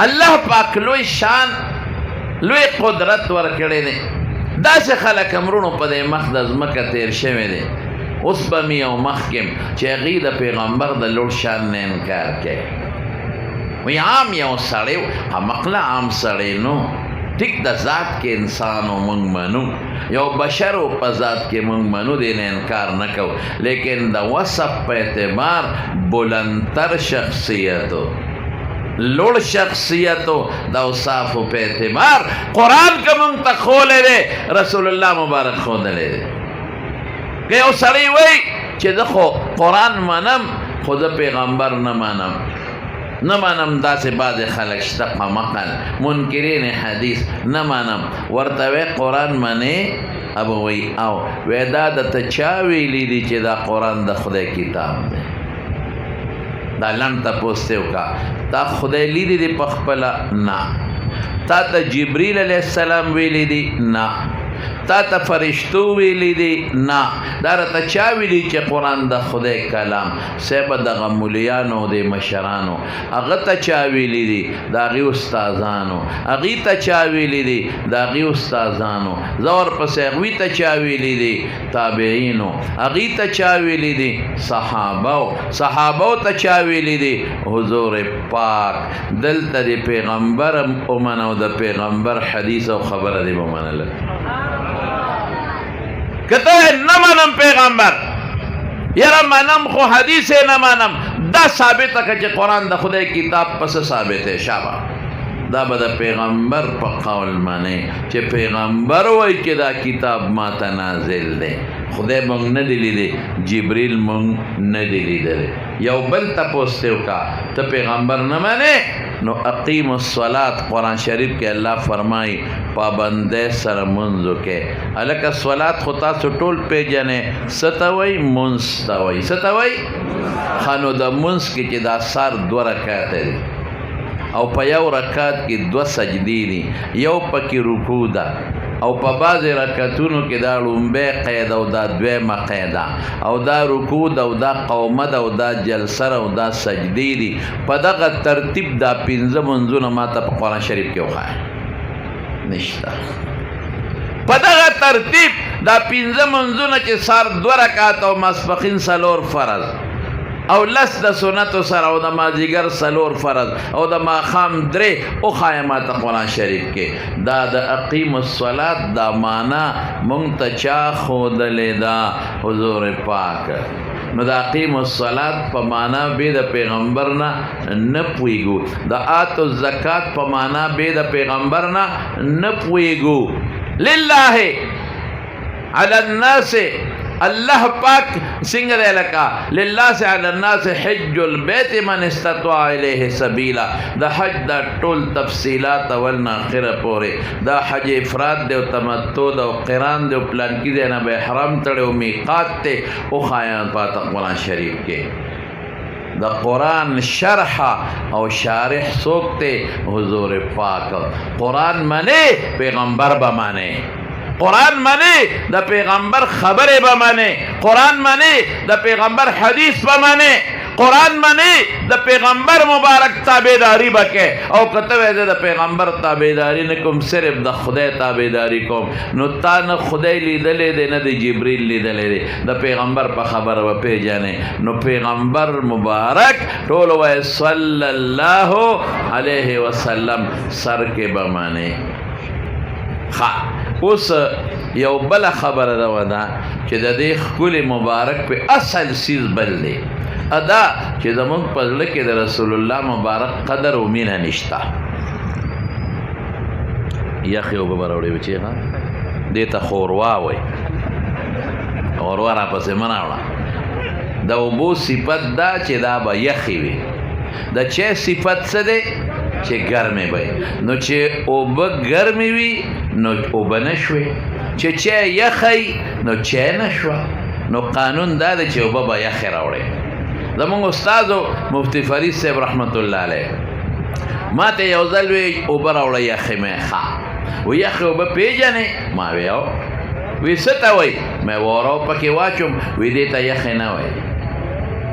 الله پاک لوی شان لوی قدرت ورکړی دی. داسې خلک امرونو په دې مخ د ځمکه تیر شوی دی. اوس به مې یو مخکې چې هغوی د پیغمبر د لوړ شان نه انکار کوي. وایي عام یو سړی و، همقله عام سړی نو، ټیک د ذات کې انسان و موږ منو، یو بشر و په ذات کې موږ منو، دی نه انکار نه کوو، لیکن د وصف په اعتبار بلندتر شخصیتو لوړ شخصیتو د اوصافو په اعتبار قرآن که موږ ته ښولی دی، رسول الله مبارک ښودلی دی. که یو سړی وایي چې زه خو قرآن منم خو زه پیغمبر نه منم، نه منم، داسې بعضې خلک شته په مقل منکرین حدیث نه منم، ورته وی قرآن منې؟ ابه وی او وی دا درته چا ویلي دي چې دا قرآن د خدای کتاب دی؟ دا لنډ تپوس ته وکړه، تا خدای لیدي دی په خپله؟ نه. تا ته جبریل علیه السلام ویلی دی؟ نه. تا ته فرشتو ویلی دی؟ نه. دا راته چا ویلي چې قرآن د خدای کلام؟ صاحبه دغه مولیانو د مشرانو، هغه ته چا ویلی دي؟ د هغې استادانو. هغې ته چا ویلی دي؟ د هغې استادانو. زه ورپسې هغوی ته چا ویلی دي؟ تابعینو. هغې ته چا ویلی دي؟ صحابو. صحابو ته چا ویلی دي؟ حضور پاک. دلته د پیغمبر ومنه او د پیغمبر حدیث او خبره دې ومنله. که ته نه منم پیغمبر، یاره منم خو حدیث نه منم، دا ثابته که چې قرآن د خدای کتاب پس ثابته شابه، دا به د پیغمبر په قول منې چې پیغمبر وایي چې دا کتاب ما ته نازل دی. خدای مونږ نه دی لیدی، جبریل مونږ نه دی لیدلی. یو بل تپوس ته وکړه، ته پیغمبر نه منې؟ نو اقیم الصلاة قرآن شریف کې الله فرمایي پابندۍ سره منځ وکړئ. هلکه صلات خو تاسو ټول پیژنئ، څه ته وایي؟ منځ ته وایي. څه ته وایي؟ ښه نو د منځ کې چې دا سار 2 رکعته دي او په یو رکعت کې 2 سجدې دي، یو پکې رکوع ده او په بعضې رکعتونو کې دا لومبی قید او دا دویمه قیده او دا رکوع ده او دا قومه ده او دا جلسه او دا سجدې دي. په دغه ترتیب دا 5 منځونه ما ته په قرآن شریف کې وښایه، نشته. په دغه ترتیب دا 5 منځونه چې سار 2 رکعات او ماسپښین 4 فرض او 10 د سنتو سره او د مازدیګر 4 فرض او د ماښام 3 وښایه ما ته قرآن شریف کې. دا د اقیم الصلات دا معنا مونږ ته چا ښودلې ده؟ حضور پاک. نو د اقیم الصلات په معنا بې د پیغمبر نه پوهېږو، د آتو الزکات په معنا بې د پیغمبر نه پوهېږو. لله علی الناس، الله پاک څنګه دی لکه لله سے علی الناس حج البیت من استطاع الیه سبیلا. د حج دا ټول تفصیلات اول نه اخره پورې، دا حج افراد دی او تمتع دی او قران دی او پلانکي دی نه به احرام تړی او میقات دی وښایه پاته قرآن شریف کې. د قرآن شرح او شارح څوک دی؟ حضور پاک. قرآن منې پیغمبر به منې، قرآن منې د پیغمبر خبرې به منې، قرآن منې د پیغمبر حدیث به منې، قرآن منې د پیغمبر مبارک تابعداري به کوې. او که ته وایې زه د پیغمبر تابعداري نه کوم، صرف د خدای تابعداري کوم، نو تا نه خدای لیدلی دی نه د جبریل لیدلی دی، د پیغمبر په خبره به پېژنې. نو پیغمبر مبارک ټول وایي صلی الله علیه وسلم، سر کې به منې. اوس یو بله خبره ده وده چې د دې ښکلي مبارک په اصل سیز بل دی، ادا چې زمونږ په زړه کې د رسول الله مبارک قدر او مینه نشته. یخې اوبه به راوړې بچې ښه، دې ته خوروا وایي، خوروا راپسې مه راوړه. د اوبو صفت دا چې دا به یخې وي. د چای صفت څه دی؟ چې ګرمې وي. نو چې اوبه ګرمې وي نو اوبه نه شوې، چې چای یخی نو چای نه شوه. نو قانون دا دی چې اوبه به یخې راوړې. زمونږ استادو مفتی فرید صاحب رحمت الله علیه ما ته یو ځل وی اوبه راوړه یخې، مې ښه وی یخې اوبه پېژنې؟ ما وی او وی څه ته وایي؟ مې واوره پکې واچوم. وی دې ته یخې نه وایي.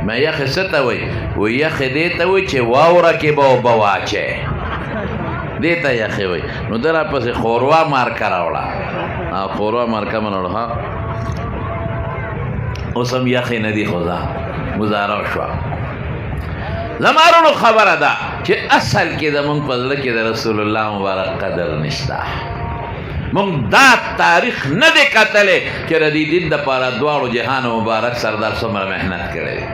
مې یخې څه ته وایي؟ وی یخې دې ته وایي چې واوره کې به اوبه واچې. دې ته یخې وایي. نو ده راپسې خوروا مارکه راوړه. خوروا مارکه مې راوړه. ها اوس هم یخې نه دي خو ځه ګزاره وشوه. زما وروڼو خبره ده چې اصل کې زمونږ په زړه کې د رسول الله مبارک قدر نشته. مونږ دا تاریخ نه دی کتلی چې د دې دین دپاره دواړو جهان مبارک سردار څومره محنت کړی دی.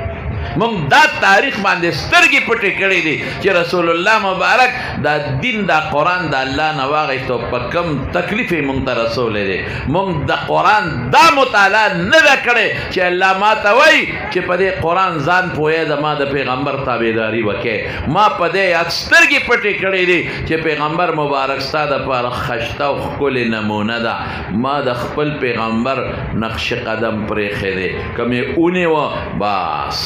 مونږ دا تاریخ باندې سترګې پټې کړې دي چې رسول الله مبارک دا دین دا قرآن د الله نه واغېستو په کم تکلیف یې مونږ ته رسولی دی. مونږ د قرآن دا مطالعه نه ده کړې چې الله ما ته وایي چې په دې قرآن ځان پوهې زما د پیغمبر تابعداري وکړې. ما په دې یاد سترګې پټې کړې دي چې پیغمبر مبارک ستا دپاره ښایسته او ښکلې نمونه ده. ما د خپل پیغمبر نقش قدم پرېښی دی. کوم یې ونیوه بس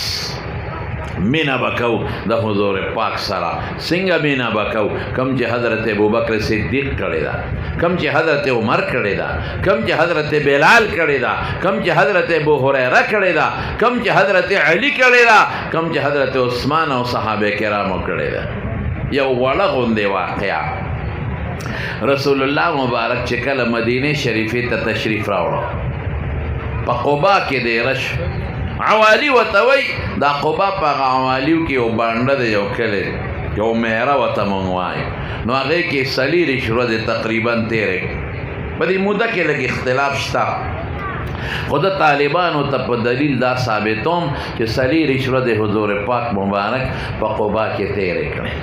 مینا بکو د حضور پاک سره. څنګه مینا بکو؟ کم چې حضرت ابوبکر صدیق کړی دا، کم چې حضرت عمر کړی دا، کم چې حضرت بلال کړی دا، کم چې حضرت ابو هریره کړی دا، کم چې حضرت علی کړی دا، کم چې حضرت عثمان او صحابه کرامو کړی دا. یو وړه غوندې واقعه رسول الله مبارک چې کله مدینه شریفه ته تشریف راوړو په قبا کې دیره شو. عوالی ورته وایي دا قبا په هغه عوالیو کې یو بانډه دی، یو کلی یو میره ورته مونږ وایو. نو هغې کې څلېرویشت ورځې تقریبا تېرې. په دې موده کې لږ اختلاف شته، خو د طالبانو ته په دلیل دا ثابتوم چې څلېرویشت ورځې حضور پاک مبارک په قبا کې تېرې کړې.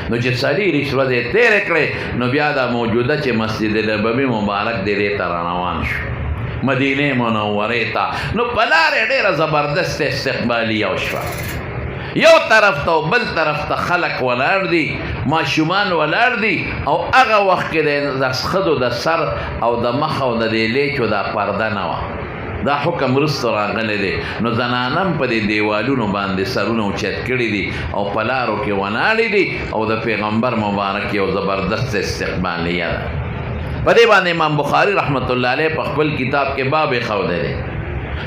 نو چې څلېرویشت ورځې تېرې کړې نو بیا دا موجوده چې مسجد نبوي مبارک دی دې ته روان شو مدینه منورې ته. نو په لارې ډېره زبردست استقبالیه وشوه. یو طرف ته او بل طرف ته خلک ولاړ دي، ماشومان ولاړ دي، او هغه وخت کې د ښځو د سر او د مخ او د دې لیچو دا پرده نه وه. دا حکم وروسته راغلی دی. نو زنانم په دې دیوالونو باندې سرونه اوچت کړي دي او په لارو کې ولاړې دي او د پیغمبر مبارک یو زبردست استقبالیه ده. په دې باندې امام بخاري رحمت الله علیه په خپل کتاب کې باب ښودی دی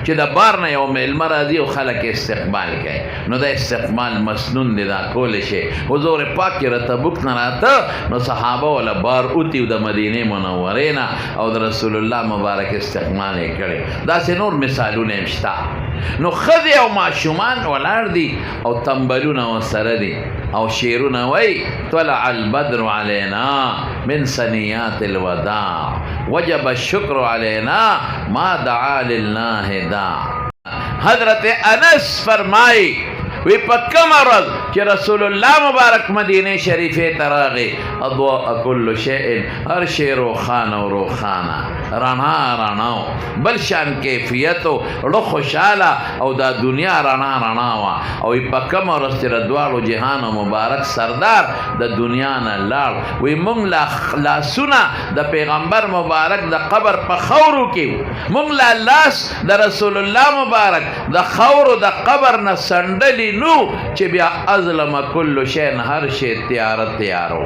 چې د بار نه یو میلمه راځي او خلک استقبال کوي. نو دا استقبال مسنون دی، دا کولی شي. حضور پاک کې له تبوک نه راته نو صحابه وله بار اوتي د مدینې منورې نه او د رسول الله مبارک استقبال یې کړی. داسې نور مثالونه هم شته. نو ښځې او ماشومان ولاړ دي او تمبلونه ورسره دي او شعرونه وایي طلع البدر علینا من ثنیات الوداع وجب الشکر علینا ما دعا لله داع. حضرت انس فرمائی وی په کومه ورځ چې رسول الله مبارک مدینه شریفې ته راغی اضواء کل شیء، هر شی روښانه او روښانه، رڼا رڼا بل شان کیفیت و ړه خوشحاله او دا دنیا رڼا رڼا وه. او وی په کومه ورځ چې د دواړو جهانو مبارک سردار د دنیا نه لاړ. وی مونږ لاسونه د پیغمبر مبارک د قبر په خاورو کې وو، مونږ لاس د رسول الله مبارک د خاورو د قبر نه سنډلي نو چې بیا ازلم کل شین، هر شی تیاره تیارو.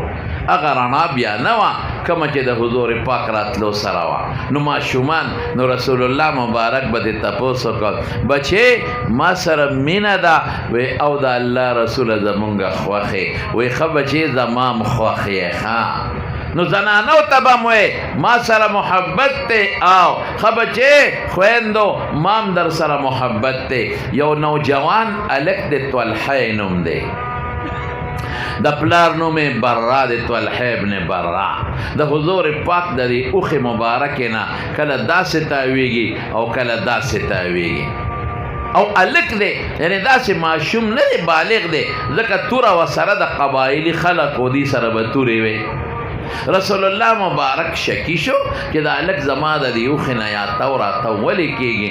هغه رڼا بیا نه وه کومه چې د حضور پاک راتلو سره وه. نو ماشومان نو رسول الله مبارک به دې تپوس وکړ بچې ما سره مینه ده؟ وی او د الله رسوله زمونږ خوښې. وی ښه بچې زما م خوښ یې ښه. نو زنانو ته به م وی ما سره محبت دی او ښه بچې خویندو مام در سره محبت دی. یو نوجوان هلک د طلحه نوم دی، د پلار نوم یې برا دی، طلحه ابن برا. د حضور پاک د دې اوښې مبارکې نه کله داسې تاویږي او کله داسې تاویږي. او الک دی یعنی داسې ماشوم نه دی، بالغ دی، ځکه توره ورسره د قبایلي خلکو دې سره به تورې وي. رسول الله مبارک شکی شو چې دا الک زما د دې اوښې نه یا تو راته ولې کېږي؟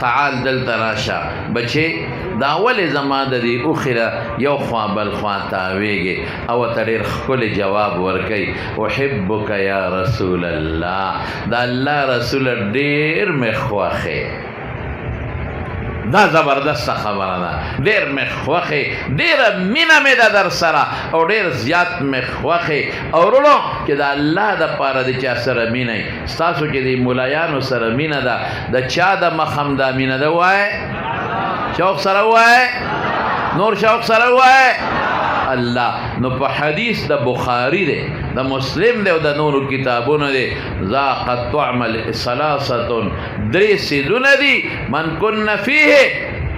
تعال دلته راشه بچې، دا ولې زما د دې اوښې نه یو خوا بل خوا تاویږي؟ او ورته ډېر ښکلی جواب ورکوي احبک یا رسول الله، د الله رسوله ډېر مې خوښې. دا زبردسته خبره ده، ډېر مې خوښې، ډېره مینه مې ده در سره او ډېر زیات مې خوښې. او وروڼو چې د الله دپاره د چا سره مینه وي، ستاسو چې د ملایانو سره مینه ده، د چا د مخ هم دا مینه ده؟ ووایه شوق سره، ووایه نور شوق سره، ووایه الله. نو په حدیث د بخاری دی د مسلم دی او د نورو کتابونو دی ذاقت طعم ثلاثه درې سیدونه دي من کن فیه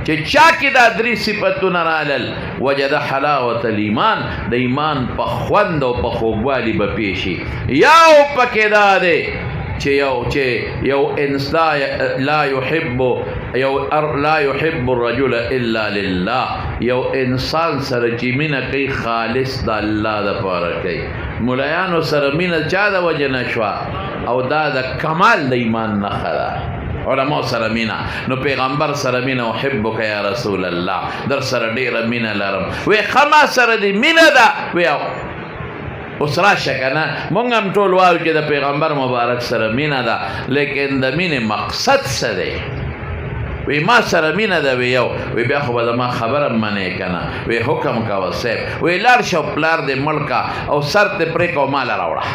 چې چا کې دا درې صفتونه رالل وجد حلاوت الایمان د ایمان په خوند او په خوږوالي به پیشي یو پکې دا دی چې یو انسان لا يحب الرجل الا لله یو انسان سره چې مینه کوي خالص د الله دپاره کوي ملایانو سره مینه چا د وجه نه شوه او دا د کمال د ایمان نښه ده علماء سره مینه نو پیغمبر سره مینه احبک یا رسول الله در سره ډیره مینه لرم وی خما سره دی مینه ده وی اوس راشه که نه مونږ هم ټول وایو چې د پیغمبر مبارک سره مینه ده لیکن د مینې مقصد څه دی وی ما سره مینه ده وی یو وی بیا خو به زما خبره منې که نه وی حکم کوه صاحب وی لاړ شه پلار دې مړ او سر ته پرې کو ماله راوړه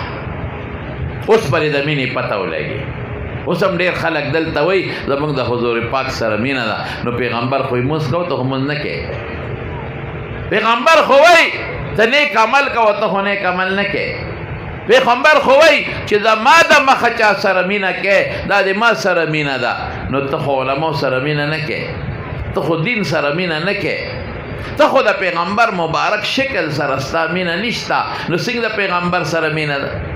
اوس پرې د مینې پته ولګي اوس هم ډېر خلک دلته وایي زموږ د حضور پاک سره مینه ده نو پیغمبر خو یې مونځ کوه ته خو مونځ نه کوې پیغمبر خو وایي ته نیک عمل کوه ته خو نیک عمل نه کوې پیغمبر خو وایي چې زما د مخه چا سره مینه کوې دا د ما سره مینه ده نو ته خو علماو سره مینه نه کوې ته خو دین سره مینه نه کوې ته خو د پیغمبر مبارک شکل سره ستا مینه نشته نو څنګه د پیغمبر سره مینه ده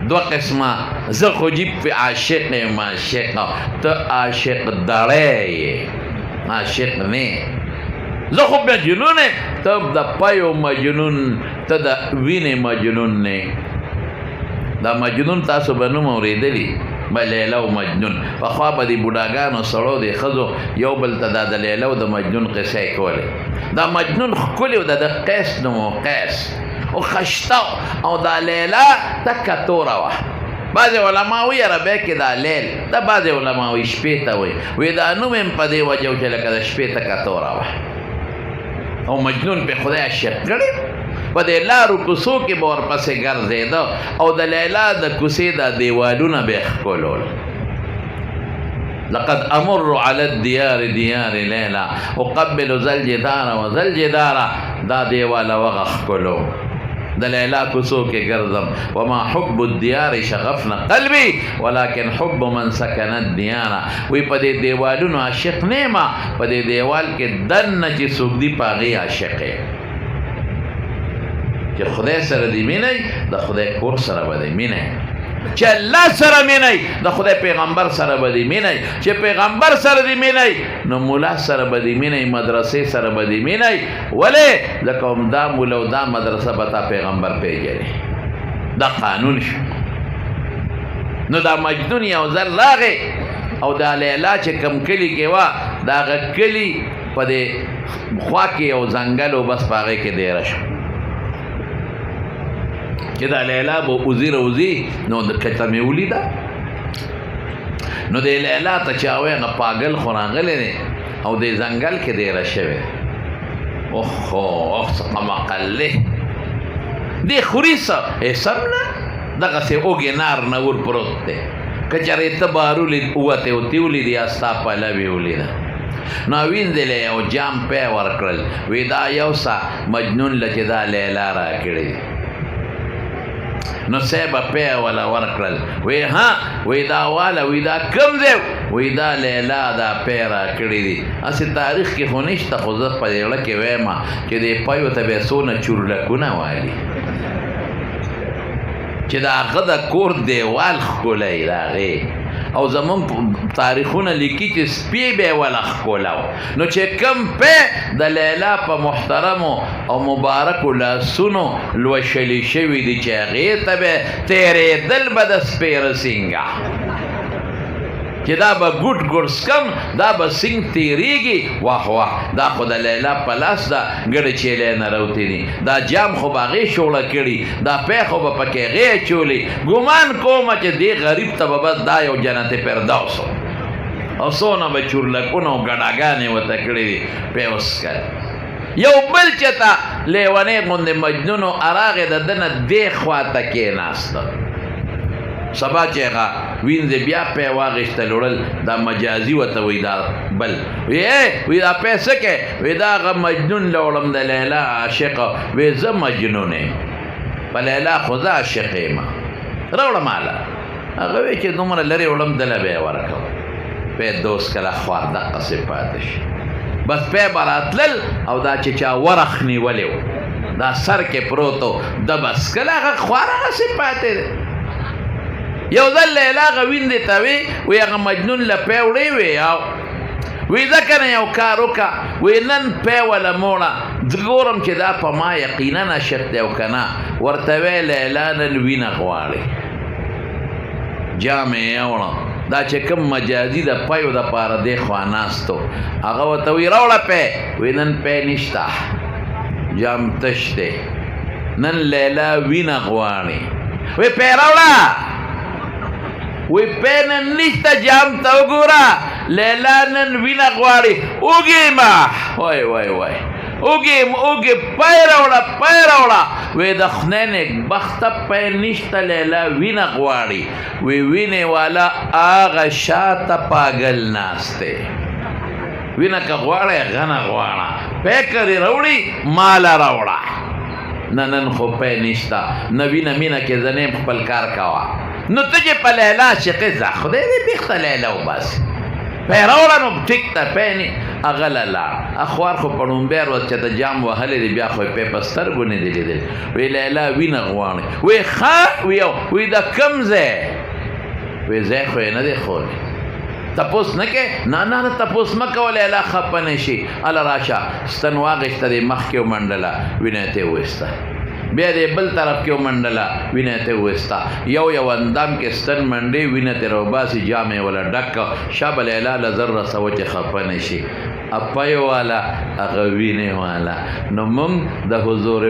دو قسمه زه خو جیب پی عاشق یم عاشق ته عاشق دړی یې عاشق نه زه خو مجنون یم ته د پیو مجنون ته د وینې مجنون نه دا مجنون تاسو به نوم اورېدلي به لیلا و مجنون پخوا به د بوډاګانو سړو د ښځو یو بل ته دا د لیلا و د مجنون قصه یې کولې دا مجنون ښکلې و د قیس نوم و قیس او خشته او دا لیلا تکه توره وه بعضې علما وایي عربی کې دا لیل دا بعضې علما وایي شپې ته وایي وایي دا نوم یم په دې وجه و چې لکه د شپې تکه توره وه او مجنون پې خدای عاشق کړی په دې لارو کوڅو کې به ورپسې ګرځېده او د لیلا د کوڅې دا دیوالونه به یې ښکلول لقد امر على الديار ديار ليلا اقبل ذا الجدار وذا الجدار دا دیواله وغه ښکلو د لیلا کوڅو کې ګرځم وما حب الديار شغفنا قلبي ولكن حب من سكن الديار وی په دې دیوالونو عاشق نه ما په دې دیوال کې دننه چې څوک دی په هغې عاشق چې خدای سره دې مینئ د خدای کور سره به دې مینئ چې الله سره مینئ د خدای پیغمبر سره به دې مینئ چې پیغمبر سره دې مینئ نو مولا سره به دې مینئ مدرسې سره به دې مینئ ولې ځکه همدا مولا او دا مدرسه به تا پیغمبر پیژني دا قانون شو نو دا مجنون یو ځل راغې او دا لیلا چې کم کلي کې وه د هغه کلي په دې خوا کې یو ځنګل و بس په هغې کې دیره شو چې دا لیلا به وزي روزي نو د کته مې ولیده نو د لیلا ته چې هغوی هغه پاګل خو راغلی دی او د ځنګل کې دیره شوی اوخ څه قمقل دی دې خوري څه سم نه دغسې اوږې نار نه ور پروت دی که چېرې ته بهر ووتې او تې ولیدې یا ستا پلوې ولیده نو وینځلې یو جام پی ورکړل وی دا یو څه مجنون له چې دا لیلا راکړې دی نو صاحبه پی ولا ورکړل وی ها وی دا واله وی دا کم دی وی دا لیلا دا پی راکړې دي هسې تاریخ کې خو نشته خو زه په دې زړه کې وایم چې دې پیو ته به یې څونه چورلکونه والي چې د هغه د کور دیوال ښکلی د هغې او زمونږ تاریخونه لیکي چې سپی به یې وله ښکولاو نو چې کم پی د لیلا په محترمو او مبارکو لاسونو لوشلي شوي دي چې هغې ته به تېرېدل به د سپېره سینګه چې دا به ګوټ ګوټ سکم دا به سینګ تېرېږي واه واه دا خو د لیلا په لاس ده ګډې چیلې نه راوتې دي دا جام خو به هغې شوړه کړي دا پی خو به پکې هغې اچولي ګمان کومه چې دې غریب ته به بس دا یو جنت فردوس او څونه به چورلکونه او ګډاګانې ورته کړي دي پی وسکل یو بل چې ته لیونی غوندې مجنون و هراغې د ده نه دې خوا ته کېناسته سبا چې هغه وینځې بیا پی واغېسته لوړل دا مجازي ورته وایي دا بل وی دا پی څه کې وی دا هغه مجنون لوړم د لیلا عاشقه وی زه مجنون یم په لیلا خو زه عاشق یم راوړه ماله هغه وی چې دومره لرې وړم دله به یې ورکوم پی دوست کله خوار دقسې پاتې شي بس پی به راتلل او دا چې چا ورخ نیولی و دا سر کې پروت و د بس کله هغه خوار هغسې پاتې دی یو ځل لیلا هغه ویندې ته وی هغه مجنون له پی وړې وی او وی ځکه نه یو کار وکړه وی نن پی وله موړه زه ګورم چې دا په ما یقینا عاشق دی او که نه ورته وی لیلا نن وینه غواړي جام یې یوړه دا چې کوم مجازي د پیو دپاره دی خوا ناستو هغه ورته وی راوړه پی وی نن پی نشته جام تش دی نن لیلا وینه غواړي وی پی راوړه وی پی نن نشته جام ته وګوره لیلا نن وینه غواړي اوږې ما وای وای وای اوږې پی راوړه وی د خدای نېکبخته پی نشته لیلا وینه غواړي وی وینې والا هغه شاته پاگل ناست دی وینه که غواړی غنه غواړه پی که دې راوړي ماله راوړه نه نن خو پی نشته نه وینه مینه کې زه نیم خپل کار کوه نو ته چې په لیلا عاشقې ځه خدای دې بیخته لیلا وباسي پی راوړه نو ټیک ته پی نه هغه له لاړ اخوار خو په ړومبی ورځ چې ته جام وهلی دی بیا خو یې پی په سترګو نه دی لیدلی وی لیلا وینه غواړي وی ښه وی د کوم ځای وی ځای خو یې نه دی ښودی تپوس نه کې نه تپوس مه کوه لیلا خفه نه شي هله راشه ستن واغېسته دی مخکې ومنډله وینه یې ترې وویسته بیا دې بل طرف کې ومنډله وینه یې ترې وویسته یو اندام کې ستن منډې وینه ترې راوباسي جام یې وله ډک کړه شابه لیلا له زر رسوه چې خفه نه شي اپی والا هغه وینې والا نو موږ د حضور